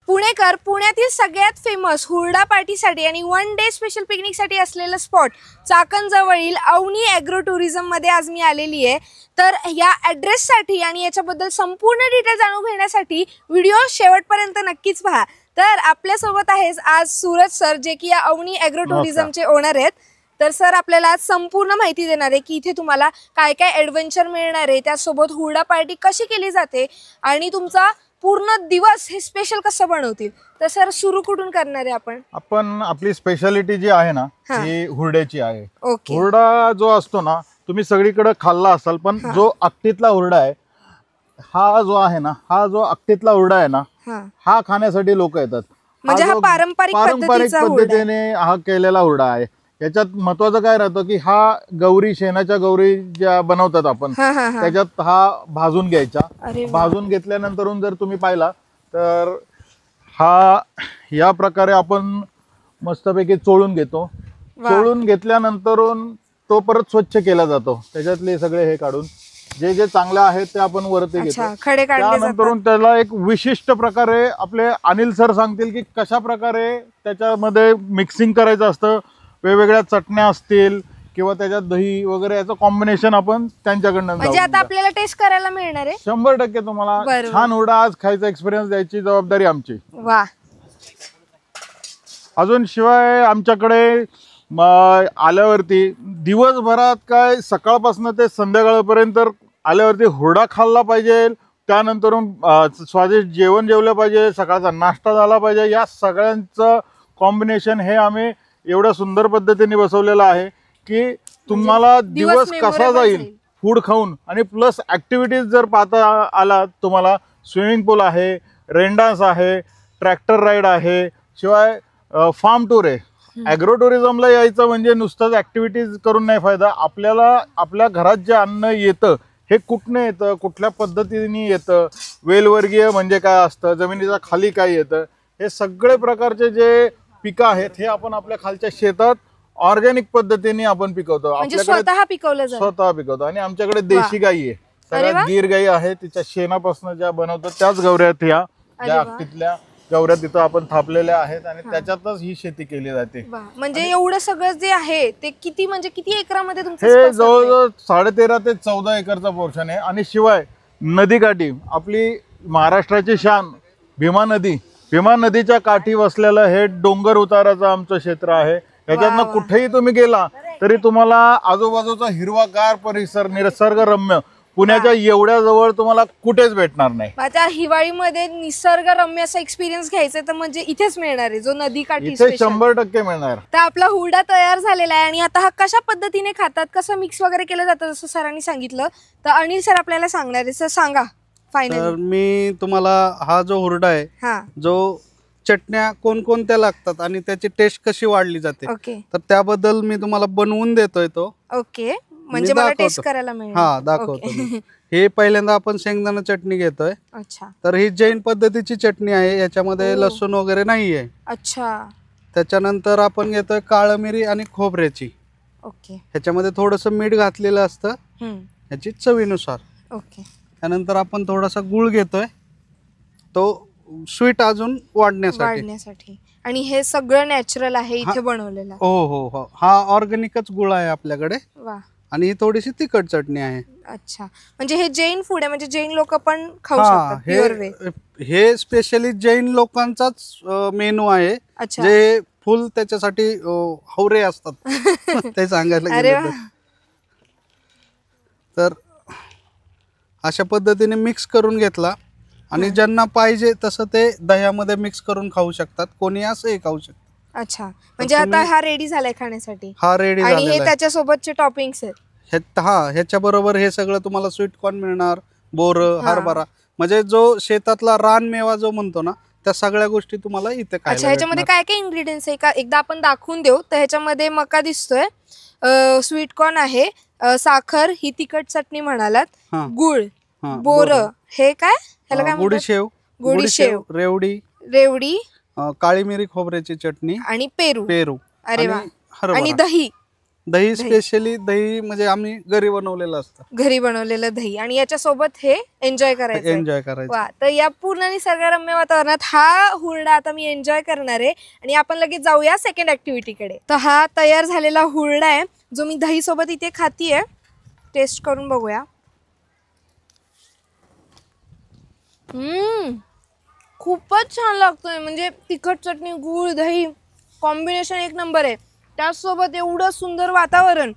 पुणेकर पुण्यातील सगळ्यात फेमस हुरडा पार्टीसाठी आणि वन डे स्पेशल पिकनिकसाठी असलेलं स्पॉट चाकण जवळील अवनी ॲग्रो टुरिझममध्ये आज मी आलेली आहे। तर या ॲड्रेससाठी आणि याच्याबद्दल संपूर्ण डिटेल जाणून घेण्यासाठी व्हिडिओ शेवटपर्यंत नक्कीच पहा। तर आपल्यासोबत आहेच आज सूरज सर, जे की या अवनी ॲग्रो टुरिझमचे ओनर आहेत। तर सर आपल्याला आज संपूर्ण माहिती देणार आहे की इथे तुम्हाला काय काय ॲडव्हेंचर मिळणार आहे, त्यासोबत हुरडा पार्टी कशी केली जाते आणि तुमचा पूर्ण दिवस हे स्पेशल कसं बनवतील। तर सर सुरू कुठून करणार आहे आपण आपली स्पेशालिटी जी आहे ना ती हुरड्याची आहे। ओके। हुरडा जो असतो ना तुम्ही सगळीकडे खाल्ला असाल, पण जो अक्तीतला हुरडा आहे हा जो आहे ना, हा जो अक्तीतला हुरडा आहे ना हा खाण्यासाठी लोक येतात। म्हणजे हा पारंपरिक पद्धतीने हा केलेला हुरडा आहे। याच्यात महत्वाचं काय राहतं की हा गौरी, शेणाच्या गौरी ज्या बनवतात आपण त्याच्यात हा भाजून घ्यायचा। भाजून घेतल्यानंतर जर तुम्ही पाहिला तर हा या प्रकारे आपण मस्तपैकी चोळून घेतो। चोळून घेतल्यानंतर तो परत स्वच्छ केला जातो। त्याच्यातले सगळे हे काढून जे जे चांगले आहेत ते आपण वरती घेतो। त्यानंतर त्याला एक विशिष्ट प्रकारे आपले अनिल सर सांगतील की कशा प्रकारे त्याच्यामध्ये मिक्सिंग करायचं असतं। वेगवेगळ्या चटण्या असतील किंवा त्याच्यात दही वगैरे याचं कॉम्बिनेशन आपण त्यांच्याकडनं म्हणजे आता आपल्याला टेस्ट करायला मिळणार आहे। 100% तुम्हाला छान हुरडा आज खायचा एक्सपिरियन्स द्यायची जबाबदारी आमची। वा। अजून शिवाय आमच्याकडे आल्यावरती दिवसभरात काय सकाळपासून ते संध्याकाळपर्यंत आल्यावरती हुरडा खाल्ला पाहिजे, त्यानंतर स्वादिष्ट जेवण जेवलं पाहिजे, सकाळचा नाश्ता झाला पाहिजे। या सगळ्यांचं कॉम्बिनेशन हे आम्ही एवढ्या सुंदर पद्धतीने बसवलेलं आहे की तुम्हाला दिवस कसा जाईल फूड खाऊन। आणि प्लस ऍक्टिव्हिटीज जर पाहता आला तुम्हाला स्विमिंग पूल आहे, रेन डान्स आहे, ट्रॅक्टर राईड आहे, शिवाय फार्म टूर आहे। ॲग्रो टुरिझमला यायचं म्हणजे नुसतंच ऍक्टिव्हिटीज करून नाही फायदा। आपल्याला आपल्या घरात जे अन्न येतं हे कुठनं येतं, कुठल्या पद्धतीने येतं, वेलवर्गीय म्हणजे काय असतं, जमिनीच्या खाली काय येतं, हे सगळे प्रकारचे जे पिकं आहेत हे आपण आपल्या खालच्या शेतात ऑर्गॅनिक पद्धतीने आपण पिकवतो। स्वतः पिकवतो। आणि आमच्याकडे देशी गाई आहे, सगळ्यात गीर गाई आहे, तिच्या शेणापासून ज्या बनवतात त्याच गवऱ्या ह्या ज्या अक्तीतल्या गवऱ्या तिथं आपण थापलेल्या आहेत आणि त्याच्यातच ही शेती केली जाते। म्हणजे एवढं सगळं जे आहे ते किती म्हणजे किती एकरामध्ये तुमचं? हे जवळजवळ 13.5 ते 14 एकरचा पोर्शन आहे। आणि शिवाय नदीकाठी आपली महाराष्ट्राची शान भीमा नदीच्या काठी वसलेलं हे डोंगर उताराचं आमचं क्षेत्र आहे। याच्यातनं कुठेही तुम्ही गेला तरी तुम्हाला आजूबाजूचा हिरवागार परिसर, निसर्गरम्य पुण्याच्या एवढ्या जवळ तुम्हाला कुठेच भेटणार नाही। आता हिवाळीमध्ये निसर्गरम्य असा एक्सपिरियन्स घ्यायचा तर म्हणजे इथेच मिळणार आहे, जो नदीकाठी 100% मिळणार। तर आपला हुरडा तयार झालेला आहे आणि आता हा कशा पद्धतीने खातात, कसं मिक्स वगैरे केलं जातं जसं सरांनी सांगितलं, तर अनिल सर आपल्याला सांगणार आहे। सर सांगा फायनल। तर मी तुम्हाला हा जो हुरडा आहे, जो चटण्या कोणकोणत्या लागतात आणि त्याची टेस्ट कशी वाढली जाते तर त्याबद्दल मी तुम्हाला बनवून देतोय तो। ओके, म्हणजे मला टेस्ट करायला मिळेल। हा दाखवतो। हे पहिल्यांदा आपण शेंगदाणा चटणी घेतोय। अच्छा। तर ही जैन पद्धतीची चटणी आहे, याच्यामध्ये लसूण वगैरे नाहीये। अच्छा। त्याच्यानंतर आपण घेतोय काळी मिरी आणि खोबऱ्याची। ओके। ह्याच्यामध्ये थोडंसं मीठ घातलेलं असतं ह्याची चवीनुसार। ओके। त्यानंतर आपण थोडासा गुळ घेतोय, तो स्वीट अजून वाढण्यासाठी। आणि हे सगळं नॅचरल आहे इथे बनवलेलं? हो, हा ऑर्गॅनिकच गुळ आहे आपल्याकडे। वा। आणि ही थोडीशी तिखट चटणी आहे। अच्छा, म्हणजे हे जैन फूड आहे, म्हणजे जैन लोक पण खाऊ शकतात प्युअर वे? हे स्पेशली जैन लोकांचाच मेनू आहे, जे फुल त्याच्यासाठी हवरे असतात ते सांगायला गेलं तर अशा पद्धतीने मिक्स करून घेतला आणि ज्यांना पाहिजे तसं ते दह्यामध्ये मिक्स करून खाऊ शकतात, कोणी असंही खाऊ शकतात। अच्छा, म्हणजे आता हा रेडी झालाय खाण्यासाठी? हा रेडी आणि हे त्याच्यासोबतचे टॉपिंग्स आहेत? ह्याच्या बरोबर हे सगळं तुम्हाला स्वीट कॉर्न मिळणार, बोर, हरभरा, म्हणजे जो शेतातला रानमेवा जो म्हणतो ना त्या सगळ्या गोष्टी तुम्हाला इथे खायला। अच्छा, ह्याच्यामध्ये काय काय इन्ग्रेडियंट्स आहे का एकदा आपण दाखवून देऊ? तर ह्याच्यामध्ये मका दिसतोय, स्वीट कॉर्न आहे, साखर, ही तिखट चटणी म्हणालात, गुळ, बोर, हे काय ह्याला काय म्हणतात? गुडीशेव, रेवडी, काळी मिरी खोबऱ्याची चटणी आणि पेरू। अरे वा। आणि दही दही स्पेशली दही म्हणजे आम्ही घरी बनवलेलं असतं. घरी बनवलेलं दही आणि याच्या सोबत हे एन्जॉय करायचं. वा, तर या पूर्ण निसर्गरम्य वातावरणात हा हुरडा आता मी एन्जॉय करणार आहे आणि आपण लगेच जाऊया सेकंड ऍक्टिव्हिटीकडे. तर हा तयार झालेला हुरडा आहे जो मी दही सोबत इथे खातीये. टेस्ट करून बघूया. खूपच छान लागतोय. म्हणजे तिखट चटणी, गूळ, दही कॉम्बिनेशन एक नंबर आहे. त्याचसोबत एवढं सुंदर वातावरण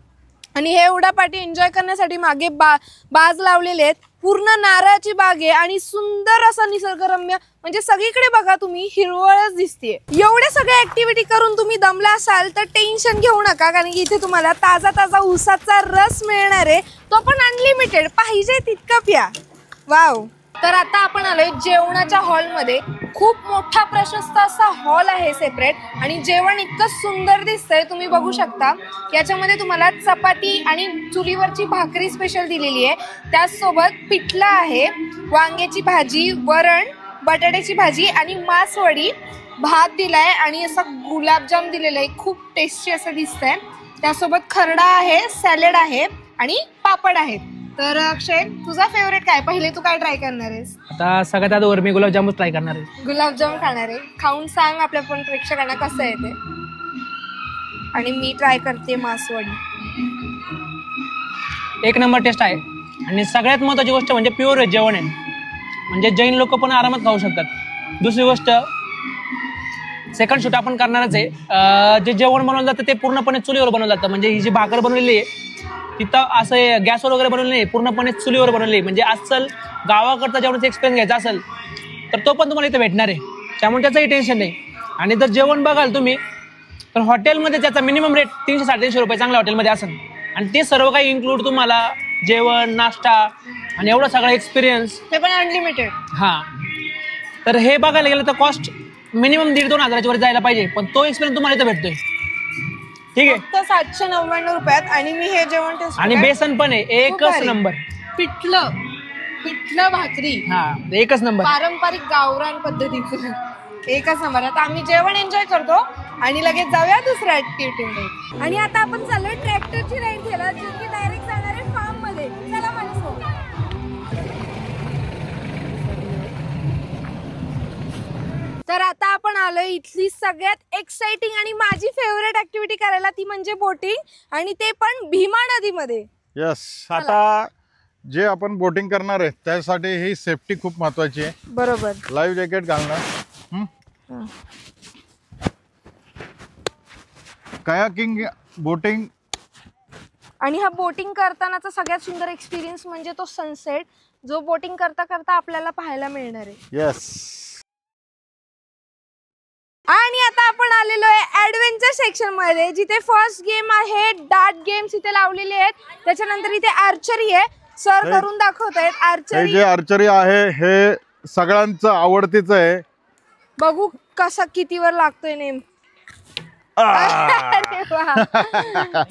आणि हे हुरडा पार्टी एन्जॉय करण्यासाठी मागे बाज लावलेले आहेत. पूर्ण नारळाची बाग आहे आणि सुंदर असा निसर्गरम्य, म्हणजे सगळीकडे बघा तुम्ही हिरवळच दिसतेय. एवढ्या सगळ्या ऍक्टिव्हिटी करून तुम्ही दमला असाल तर टेन्शन घेऊ नका, कारण की इथे तुम्हाला ताजा ताजा ऊसाचा रस मिळणार आहे. तो पण अनलिमिटेड, पाहिजे तितकं प्या. वाव. तर आता आपण आलोय जेवणाच्या हॉलमध्ये. खूप मोठा प्रशस्त असा हॉल आहे सेपरेट आणि जेवण इतकं सुंदर दिसतंय. तुम्ही बघू शकता याच्यामध्ये तुम्हाला चपाती आणि चुलीवरची भाकरी स्पेशल दिलेली आहे. त्याचसोबत पिठलं आहे, वांग्याची भाजी, वरण, बटाट्याची भाजी आणि मासवडी, भात दिलाय आणि असा गुलाबजाम दिलेला आहे. खूप टेस्टी असं दिसतंय. त्यासोबत खरडा आहे, सॅलड आहे आणि पापड आहेत. तर अक्षय, तुझा फेवरेट काय? पहिले तू काय ट्राय करणार आहेस? आता सगळ्यात आधी मी गुलाबजामुन ट्राय करणार आहे. गुलाबजाम खाणार आहे. खाऊन सांग आपल्या पण प्रेक्षकांना कसं आहे ते. आणि मी ट्राय करते मासवडी. एक नंबर टेस्ट आहे आणि सगळ्यात महत्त्वाची गोष्ट म्हणजे प्युअर जेवण आहे. म्हणजे जैन लोक पण आरामात खाऊ शकतात. दुसरी गोष्ट, सेकंड शूट आपण करणारच आहे. जे जेवण बनवलं जातं ते पूर्णपणे चुलीवर बनवलं जातं. म्हणजे ही जी भाकर बनवलेली आहे तिथं असं गॅसवर वगैरे बनवलं नाही, पूर्णपणे चुलीवर बनवली. म्हणजे अस्सल गावाकडचा जेवणाचा एक्सपिरियन्स घ्यायचा असेल तर तो पण तुम्हाला इथे भेटणार आहे. त्यामुळे त्याचंही टेन्शन नाही. आणि जर जेवण बघाल तुम्ही तर हॉटेलमध्ये त्याचा मिनिमम रेट 300-350 रुपये चांगल्या हॉटेलमध्ये असेल. आणि ते सर्व काही इन्क्लूड तुम्हाला जेवण, नाश्ता आणि एवढा सगळा एक्सपिरियन्स, ते पण अनलिमिटेड. हां, तर हे बघायला गेलं तर कॉस्ट मिनिमम 1,500-2,000 हजाराच्या वर जायला पाहिजे. पण तो एक्सपिरियन्स तुम्हाला इथं भेटतोय. ठीक आहे, फक्त 799 रुपयात. आणि मी हे जेवण टेस्ट आणि बेसन पण आहे एकच नंबर. पिठलं भाकरी, हा एकच नंबर, पारंपरिक गावरान पद्धतीचं एकच नंबर. आता आम्ही जेवण एन्जॉय करतो आणि लगेच जाऊया दुसऱ्या ऍक्टिव्हिटीमध्ये. आणि आता आपण चाललोय ट्रॅक्टरची राईड घ्यायला, जी की डायरेक्ट जाणार आहे फार्म मध्ये. चला माझ्यासोबत. तर आता आपण आलोय इथली सगळ्यात एक्साइटिंग आणि माझी फेवरेट ऍक्टिव्हिटी करायला, ती म्हणजे बोटिंग, आणि ते पण भीमा नदीमध्ये. यस. आता जे आपण बोटिंग करणार आहे त्यासाठी ही सेफ्टी खूप महत्वाची आहे. बरोबर. लाईव्ह जॅकेट घालणं, कायाकिंग, बोटिंग. आणि हा बोटिंग करतानाचा सगळ्यात सुंदर एक्सपिरियन्स म्हणजे तो सनसेट, जो बोटिंग करता करता आपल्याला पाहायला मिळणार आहे. यस. आणि आता आपण आलेलो आहे ऍडव्हेंचर सेक्शन मध्ये, जिथे फर्स्ट गेम आहे डार्ट गेम्स इथे लावलेले आहेत. त्याच्यानंतर इथे आर्चरी आहे. सर करून दाखवत आहेत आर्चरी. जे आर्चरी आहे हे सगळ्यांचं आवडतीच आहे. बघू कसा कितीवर लागतोय नेम.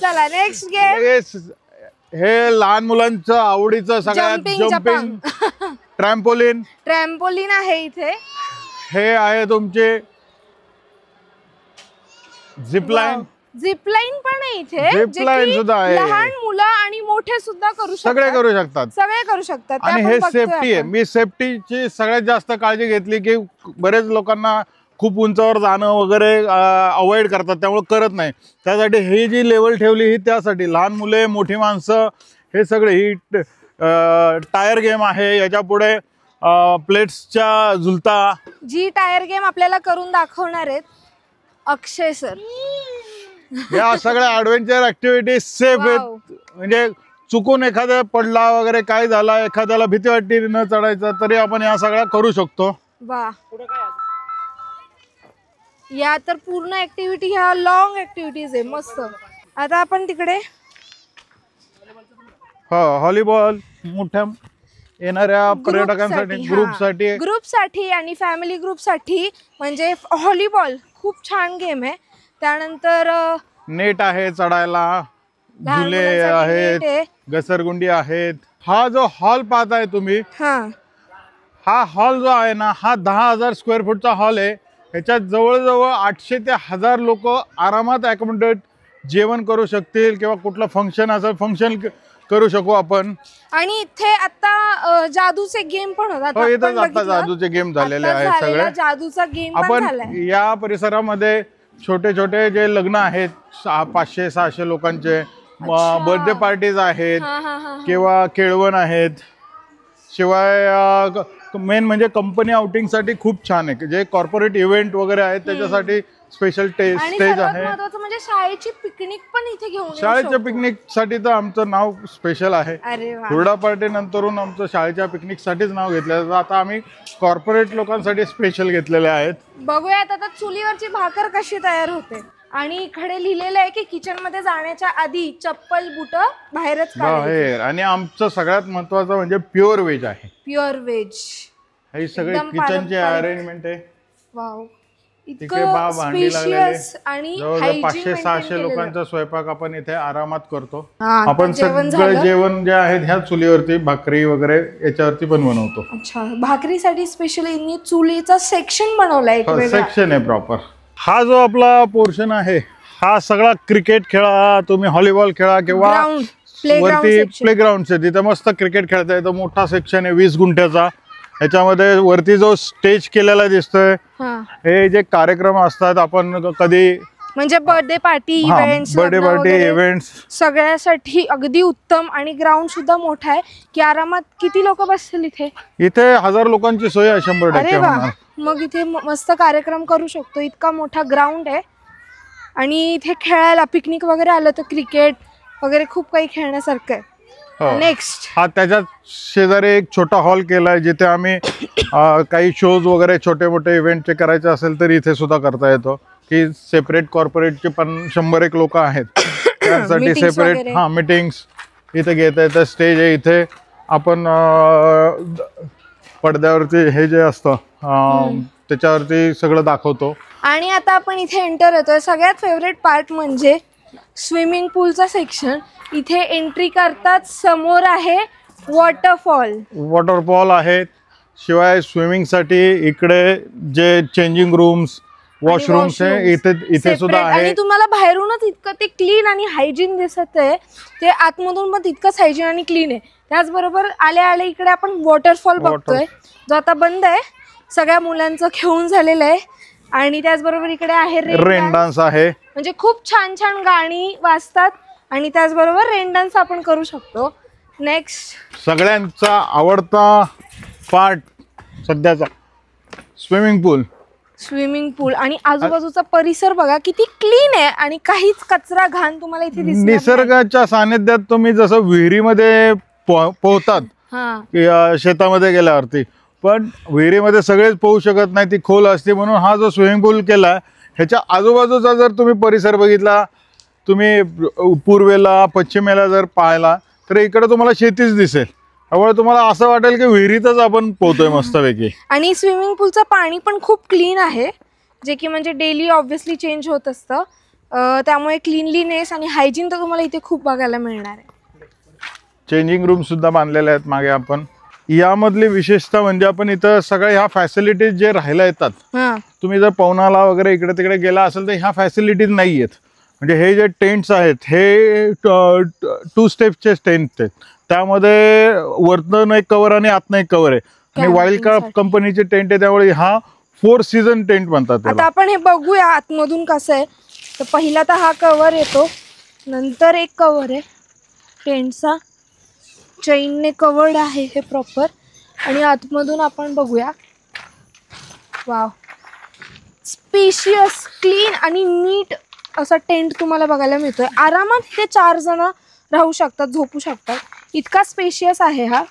चला नेक्स्ट गेम. हे लहान मुलांचं आवडीचं सगळ्यात जम्पिंग, ट्रॅम्पोलिन आहे इथे. हे आहे तुमचे झिपलाईन पण आहे इथे. झिपलाईन सुद्धा आहे. लहान मुलं आणि मोठे सुद्धा करू शकतात. सगळे करू शकतात. आणि हे सेफ्टी आहे. मी सेफ्टीची सगळ्यात जास्त काळजी घेतली की बरेच लोकांना खूप उंचावर जाणं वगैरे अवॉइड करतात, त्यामुळे करत नाही. त्यासाठी ही जी लेवल ठेवली ही त्यासाठी लहान मुले, मोठी माणसं, हे सगळे. ही टायर गेम आहे. याच्या पुढे प्लेट्सच्या झुलता. जी टायर गेम आपल्याला करून दाखवणार आहेत अक्षय सर. या सगळ्या ऍडव्हेंचर ऍक्टिव्हिटी सेफ आहेत. म्हणजे चुकून एखादा पडला वगैरे काय झाला, एखाद्याला भीती वाटली न चढायचं, तरी आपण या सगळ्या करू शकतो. वा. या तर पूर्ण ऍक्टिव्हिटी ह्या लॉंग ऍक्टिव्हिटीज आहे. मस्त. आता आपण तिकडे व्हॉलीबॉल मोठ्या येणाऱ्या पर्यटकांसाठी, ग्रुपसाठी आणि फॅमिली ग्रुपसाठी म्हणजे व्हॉलीबॉल खूप छान गेम आहे. त्यानंतर नेट आहे चढायला, झुले आहेत, घसरगुंडी आहेत. हा जो हॉल पाहताय तुम्ही, हा हॉल जो आहे ना, हा 10,000 स्क्वेअर फूटचा हॉल आहे. ह्याच्यात जवळजवळ 800 ते 1000 लोक आरामात अकोमोडेट जेवण करू शकतील किंवा कुठलं फंक्शन असेल फंक्शन करू शकू आपण. आणि इथे आता जादूचे गेम पण होतात. इथं आता जादूचे गेम झालेले आहेत सगळे. जादूचा गेम आपण या परिसरामध्ये छोटे छोटे जे लग्न आहेत 500-600 लोकांचे, बर्थडे पार्टीज आहेत किंवा केळवण आहेत, शिवाय मेन म्हणजे कंपनी आउटिंग साठी खूप छान आहे. जे कॉर्पोरेट इव्हेंट वगैरे आहेत त्याच्यासाठी स्पेशल स्टेज आहे. म्हणजे शाळेची पिकनिक पण इथे घेऊन शाळेच्या पिकनिक साठी तर आमचं नाव स्पेशल आहे. हुरडा पार्टी नंतरून आमचं शाळेच्या पिकनिक साठीच नाव घेतलं. आता आम्ही कॉर्पोरेट लोकांसाठी स्पेशल घेतलेले आहेत. बघूयात आता चुलीवरची भाकर कशी तयार होते. आणि इकडे लिहिलेलं आहे की किचन मध्ये जाण्याच्या आधी चप्पल बुट बाहेरच बाहेर. आणि आमचं सगळ्यात महत्वाचं म्हणजे प्युअर व्हेज आहे. प्युअर व्हेज हे सगळे किचनचे अरेंजमेंट आहे. वाव, इतकं स्पेशियस आणि 500-600 लोकांचा स्वयंपाक आपण इथे आरामात करतो. आपण सगळं जेवण जे आहे ह्या चुलीवरती भाकरी वगैरे याच्यावरती पण बनवतो. अच्छा, भाकरीसाठी स्पेशल यांनी चुलीचा सेक्शन बनवलाय. सेक्शन आहे प्रॉपर. हा जो आपला पोर्शन आहे हा सगळा क्रिकेट खेळा, तुम्ही व्हॉलीबॉल खेळा किंवा वरती प्लेग्राऊंड आहे तिथे मस्त क्रिकेट खेळता येतं. मोठा सेक्शन आहे 20 गुंठ्याचा. याच्यामध्ये वरती जो स्टेज केलेला दिसतोय हे जे कार्यक्रम असतात आपण कधी म्हणजे बर्थडे पार्टी इव्हेंट्स सगळ्यासाठी अगदी उत्तम. आणि ग्राउंड सुद्धा मोठा आहे की आरामात किती लोक बसतील इथे. इथे 1000 लोकांची सोय आहे 100%. मग इथे मस्त कार्यक्रम करू शकतो. इतका मोठा ग्राउंड आहे. आणि इथे खेळायला पिकनिक वगैरे आलं तर क्रिकेट वगैरे खूप काही खेळण्यासारखं आहे. नेक्स्ट हा त्याच्यात शेजारी एक छोटा हॉल केलाय जिथे आम्ही काही शोज वगैरे छोटे मोठे इव्हेंटचे करायचे असेल तर इथे सुद्धा करता येतो. की सेपरेट कॉर्पोरेटचे पण 100 लोक आहेत त्यासाठी सेपरेट मीटिंग्स इथे घेता येतं. स्टेज आहे इथे आपण पडद्यावरती हे जे असतं त्याच्यावरती सगळं दाखवतो. आणि आता आपण इथे एंटर होतोय. सगळ्यात फेवरेट पार्ट म्हणजे स्विमिंग पूलचा सेक्शन. इथे एंट्री करतात समोर आहे वॉटरफॉल आहेत. शिवाय स्विमिंग साठी इकडे जे चेंजिंग रूम्स वॉशरूम्स आहे इथे सुद्धा आहे. आणि तुम्हाला बाहेरूनच इतकं ते क्लीन आणि हायजीन दिसत आहे. ते आतमधून पण तितकंच हायजीन आणि क्लीन आहे. त्याचबरोबर आले इकडे आपण वॉटरफॉल बघतोय जो आता बंद आहे. सगळ्या मुलांचं खेळून झालेलं आहे. आणि त्याचबरोबर इकडे आहे रेन डान्स आहे. म्हणजे खूप छान छान गाणी वाजतात. आणि त्याचबरोबर रेन डान्स आपण करू शकतो. नेक्स्ट सगळ्यांचा आवडता पार्ट सध्याचा स्विमिंग पूल. आणि आजूबाजूचा परिसर बघा किती क्लीन आहे. आणि काहीच कचरा घाण तुम्हाला इथे दिसत. निसर्गाच्या सानिध्यात तुम्ही जसं विहिरीमध्ये पोहतात शेतामध्ये गेल्यावरती, पण विहिरीमध्ये सगळेच पोहू शकत नाही, ती खोल असते. म्हणून हा जो स्विमिंग पूल केला ह्याच्या आजूबाजूचा जर तुम्ही परिसर बघितला, तुम्ही पूर्वेला पश्चिमेला जर पाहिला तर इकडे तुम्हाला शेतीच दिसेल. त्यामुळे तुम्हाला असं वाटेल की विहिरीतच आपण पोहतोय मस्तपैकी. आणि स्विमिंग पूलचं पाणी पण खूप क्लीन आहे, जे की म्हणजे डेली ऑब्व्हियसली चेंज होत असतं. त्यामुळे क्लीनलीनेस आणि हायजीन तर तुम्हाला इथे खूप बघायला मिळणार आहे. चेंजिंग रूम सुद्धा बांधलेले आहेत मागे. आपण यामधली विशेषता म्हणजे आपण इथं सगळ्या ह्या फॅसिलिटीज जे राहायला येतात, तुम्ही जर पवनाला वगैरे इकडे तिकडे गेला असेल तर ह्या फॅसिलिटीज नाही आहेत. म्हणजे हे जे टेंट्स आहेत हे 2 स्टेप्सचे टेंट्स आहेत. त्यामध्ये वरतून एक कव्हर आणि आतनं एक कव्हर आहे. आणि वाईल्ड क्राफ्ट कंपनीचे टेंट आहे त्यामुळे हा 4 सीझन टेंट म्हणतात. आता आपण हे बघूया आतमधून कसं आहे. तर पहिला तर हा कव्हर येतो, नंतर एक कव्हर आहे टेंटचा, चेनने कव्हर्ड आहे हे प्रॉपर. आणि आतमधून आपण बघूया. वाव, स्पेशियस, क्लीन आणि नीट असा टेंट तुम्हाला बघायला मिळतोय. आरामात हे 4 जण राहू शकतात, झोपू शकतात. इतका स्पेशियस आहे हा.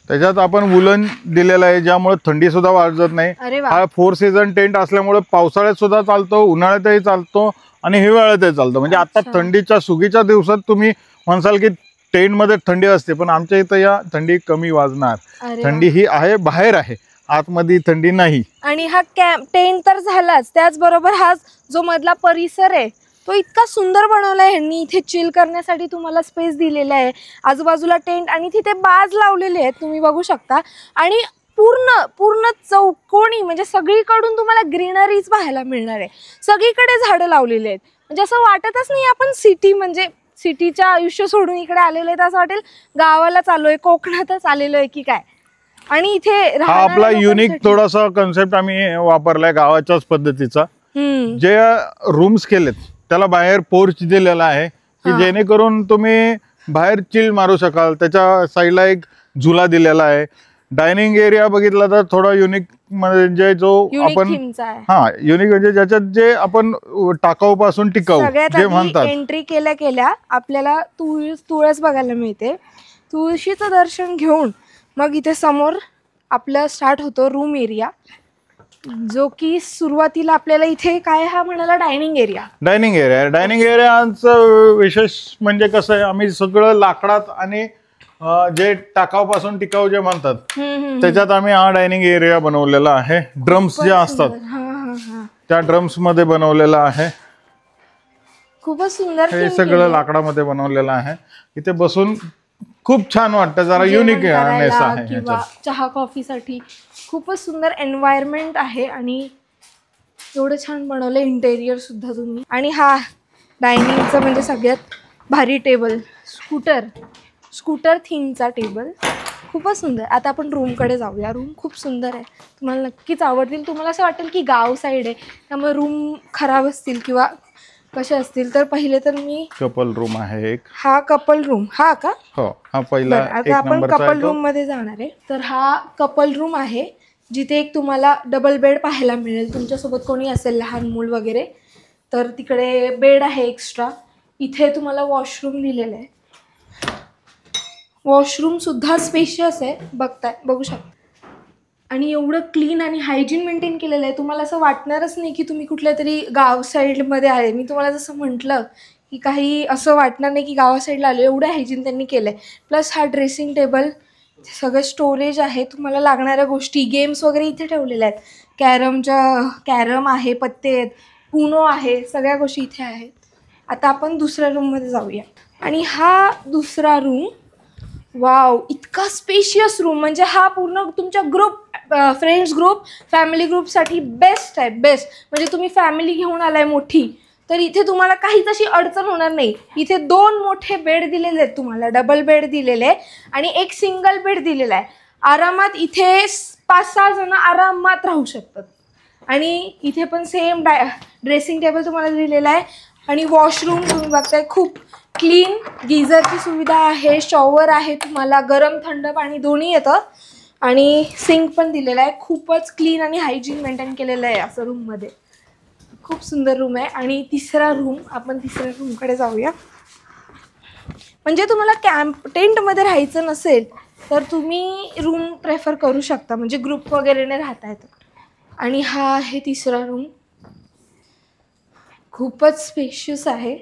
त्याच्यात आपण वुलन दिलेला आहे ज्यामुळे थंडी सुद्धा वाजत नाही. हा 4 सीझन टेंट असल्यामुळे पावसाळ्यात सुद्धा चालतो, उन्हाळ्यातही चालतो आणि हिवाळ्यातही चालतो. म्हणजे आता थंडीच्या सुगीच्या दिवसात तुम्ही म्हणसाल की टेंट मध्ये थंडी असते, पण आमच्या इथं या थंडी कमी वाजणार. थंडी ही आहे बाहेर आहे, आतमध्ये थंडी नाही. आणि हा टेंट तर झालाच, त्याचबरोबर हा जो मधला परिसर आहे तो इतका सुंदर बनवलाय ह्यांनी. इथे चिल करण्यासाठी तुम्हाला स्पेस दिलेला आहे. आजूबाजूला टेंट आणि तिथे बाज लावलेले आहेत तुम्ही बघू शकता. आणि पूर्ण चौकोनी म्हणजे सगळीकडून तुम्हाला ग्रीनरीज पाहायला मिळणार आहे. सगळीकडे झाडं लावलेली आहेत. म्हणजे असं वाटतच नाही आपण सिटी म्हणजे सिटीच्या आयुष्य सोडून इकडे आलेलो आहे, तर असं वाटेल गावालाच आलोय, कोकणातच आलेलो आहे की काय. आणि इथे हा आपला युनिक थोडासा कन्सेप्ट आम्ही वापरलाय गावाच्याच पद्धतीचा. जे रूम्स केलेत त्याला बाहेर पोर्च दिलेला आहे की जेणेकरून तुम्ही बाहेर चिल मारू शकाल. त्याच्या साईडला एक झुला दिलेला आहे. डायनिंग एरिया बघितला तर थोडा युनिक म्हणजे जो आपण युनिक म्हणजे ज्याच्यात जे आपण टाकाऊ पासून टिकाऊ जे म्हणतात. एंट्री केल्या केल्या आपल्याला तुळस बघायला मिळते. तुळशीचं दर्शन घेऊन मग इथे समोर आपलं स्टार्ट होतो रूम एरिया, जो की सुरुवातीला आपल्याला इथे काय हा म्हणाला डायनिंग एरिया. डायनिंग एरियाचं विशेष म्हणजे कसं आहे, आम्ही सगळं लाकडात आणि जे टाकाऊपासून टिकाऊ जे म्हणतात त्याच्यात आम्ही हा डायनिंग एरिया बनवलेला आहे. ड्रम्स जे असतात त्या ड्रम्स मध्ये बनवलेला आहे. खूपच सुंदर. हे सगळं लाकडामध्ये बनवलेलं आहे. इथे बसून खूप छान वाटतं, जरा युनिक आहे. किंवा चहा कॉफी साठी खूपच सुंदर एन्व्हायरमेंट आहे आणि एवढं छान बनवलं इंटेरियर सुद्धा तुम्ही. आणि हा डायनिंगचं म्हणजे सगळ्यात भारी टेबल, स्कूटर थीमचा टेबल, खूपच सुंदर. आता आपण रूमकडे जाऊया. रूम खूप सुंदर आहे, तुम्हाला नक्कीच आवडतील. तुम्हाला असं वाटेल की गाव साईड आहे त्यामुळे रूम खराब असतील किंवा कसे असतील, तर पहिले तर मी कपल रूम आहे एक. हा कपल रूम हा का? हो, हा पहिला. आता आपण कपल रूम मध्ये जाणार आहे. तर हा कपल रूम आहे जिथे एक तुम्हाला डबल बेड पाहायला मिळेल. तुमच्यासोबत कोणी असेल लहान मूल वगैरे तर तिकडे बेड आहे एक्स्ट्रा. इथे तुम्हाला वॉशरूम दिलेलं आहे. वॉशरूम सुद्धा स्पेशियस आहे, बघू शकता. आणि एवढं क्लीन आणि हायजीन मेंटेन केलेलं आहे, तुम्हाला असं वाटणारच नाही की तुम्ही कुठल्या तरी गाव साईडमध्ये आहे. मी तुम्हाला जसं म्हटलं की काही असं वाटणार नाही की गावा साईडला आलो, एवढं हायजीन त्यांनी केलं आहे. प्लस हा ड्रेसिंग टेबल, सगळं स्टोरेज आहे, तुम्हाला लागणाऱ्या गोष्टी, गेम्स वगैरे इथे ठेवलेल्या आहेत. कॅरम आहे, पत्ते आहेत, उनो आहे, सगळ्या गोष्टी इथे आहेत. आता आपण दुसऱ्या रूममध्ये जाऊया. आणि हा दुसरा रूम, वाव, इतका स्पेशियस रूम. म्हणजे हा पूर्ण तुमच्या ग्रुप, फ्रेंड्स ग्रुप, फॅमिली ग्रुपसाठी बेस्ट आहे, बेस्ट. म्हणजे तुम्ही फॅमिली घेऊन आलाय मोठी तर इथे तुम्हाला काहीच अशी अडचण होणार नाही. इथे 2 मोठे बेड दिलेले आहेत तुम्हाला, डबल बेड दिलेले आहे आणि एक सिंगल बेड दिलेला आहे. आरामात इथे 5-6 जण आरामात राहू शकतात. आणि इथे पण सेम ड्रेसिंग टेबल तुम्हाला दिलेला आहे. आणि वॉशरूम तुम्ही बघताय खूप क्लीन, गिझरची सुविधा आहे, शॉवर आहे, तुम्हाला गरम थंड पाणी दोन्ही येतं आणि सिंक पण दिलेला आहे. खूपच क्लीन आणि हायजीन मेंटेन केलेलं आहे असं रूममध्ये. खूप सुंदर रूम आहे. आणि आपण तिसऱ्या रूमकडे जाऊया. म्हणजे तुम्हाला टेंटमध्ये राहायचं नसेल तर तुम्ही रूम प्रेफर करू शकता, म्हणजे ग्रुप वगैरेने राहता येतं. आणि हा आहे तिसरा रूम, खूपच स्पेशियस आहे.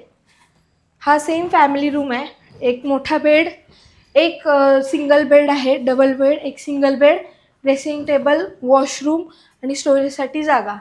हा सेम फॅमिली रूम आहे. एक मोठा बेड, एक सिंगल बेड आहे, डबल बेड, एक single bed, dressing table, washroom आणि स्टोरेजसाठी जागा.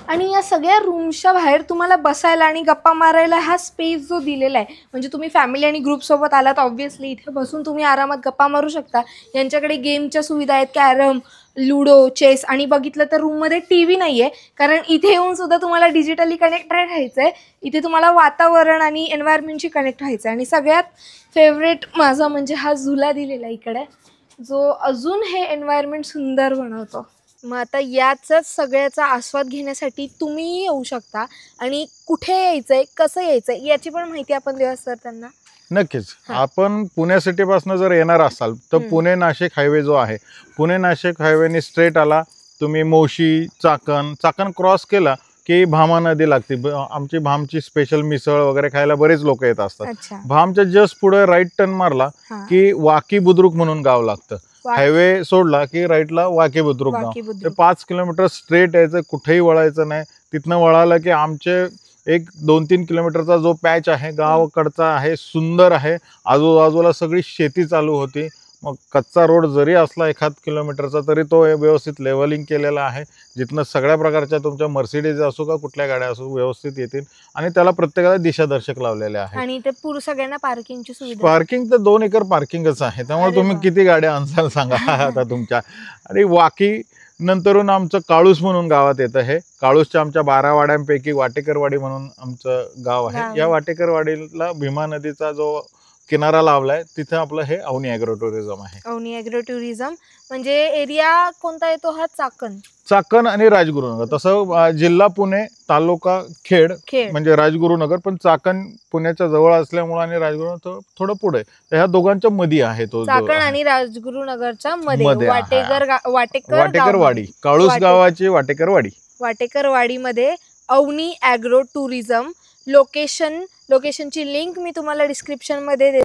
आणि या सगळ्या रूमच्या बाहेर तुम्हाला बसायला आणि गप्पा मारायला हा स्पेस जो दिलेला आहे, म्हणजे तुम्ही फॅमिली आणि ग्रुपसोबत आलात ऑब्व्हियसली इथे बसून तुम्ही आरामात गप्पा मारू शकता. यांच्याकडे गेमच्या सुविधा आहेत, कॅरम, लुडो, चेस. आणि बघितलं तर रूममध्ये TV नाही आहे, कारण इथे येऊन सुद्धा तुम्हाला डिजिटली कनेक्ट राहायचं आहे. इथे तुम्हाला वातावरण आणि एन्व्हायरमेंटशी कनेक्ट व्हायचं आहे. आणि सगळ्यात फेवरेट माझा म्हणजे हा झुला दिलेला इकडे, जो अजून हे एन्व्हायरमेंट सुंदर बनवतो. मग आता याचाच सगळ्याचा आस्वाद घेण्यासाठी तुम्ही येऊ शकता. आणि कुठे यायचंय, कसं यायचंय याची पण माहिती आपण देऊया सर त्यांना. नक्कीच. आपण पुणे सिटीपासून जर येणार असाल तर पुणे नाशिक हायवे जो आहे, पुणे नाशिक हायवेने स्ट्रेट आला तुम्ही, मोशी, चाकण क्रॉस केला की भामा नदी लागते. आमची भामची स्पेशल मिसळ वगैरे खायला बरेच लोक येत असतात. भामच्या जस्ट पुढे राईट टर्न मारला की वाकी बुद्रुक म्हणून गाव लागतं. हायवे सोडला की राईटला वाकी बुद्रुक गाव. ते 5 किलोमीटर स्ट्रेट यायचं, कुठेही वळायचं नाही. तिथनं वळालं की आमचे एक 2-3 किलोमीटरचा जो पॅच आहे गावाकडचा आहे, सुंदर आहे. आजूबाजूला सगळी शेती चालू होती. मग कच्चा रोड जरी असला 1 किलोमीटरचा तरी तो व्यवस्थित लेवलिंग केलेला आहे, जिथनं सगळ्या प्रकारच्या तुमच्या मर्सिडीज असो का कुठल्या गाड्या असो व्यवस्थित येतील. आणि त्याला प्रत्येकाला दिशादर्शक लावलेले आहे. आणि ते सगळ्यांना पार्किंगची सुविधा. पार्किंग तर 2 एकर पार्किंगच आहे, त्यामुळे तुम्ही किती गाड्या आणसाल सांगा आता तुमच्या. आणि वाकी नंतरून आमचं काळूस म्हणून गावात येतं. हे काळूसच्या आमच्या 12 वाड्यांपैकी वाटेकरवाडी म्हणून आमचं गाव आहे. या वाटेकरवाडीला भीमा नदीचा जो किनारा लावलाय तिथे आपलं हे अवनी ॲग्रो टुरिझम आहे. अवनी ॲग्रो टुरिझम म्हणजे एरिया कोणता येतो हा? चाकण आणि राजगुरुनगर. तसं जिल्हा पुणे, तालुका खेड म्हणजे राजगुरुनगर, पण चाकण पुण्याच्या जवळ असल्यामुळे आणि राजगुरुनगर थोडं पुढे, ह्या दोघांच्या मध्ये आहे तो. चाकण आणि राजगुरुनगरच्या मध्ये वाटेकरवाडी, काळूस गावाची वाटेकरवाडी मध्ये अवनी ॲग्रो टुरिझम. लोकेशनची लिंक मी तुम्हाला डिस्क्रिप्शन मध्ये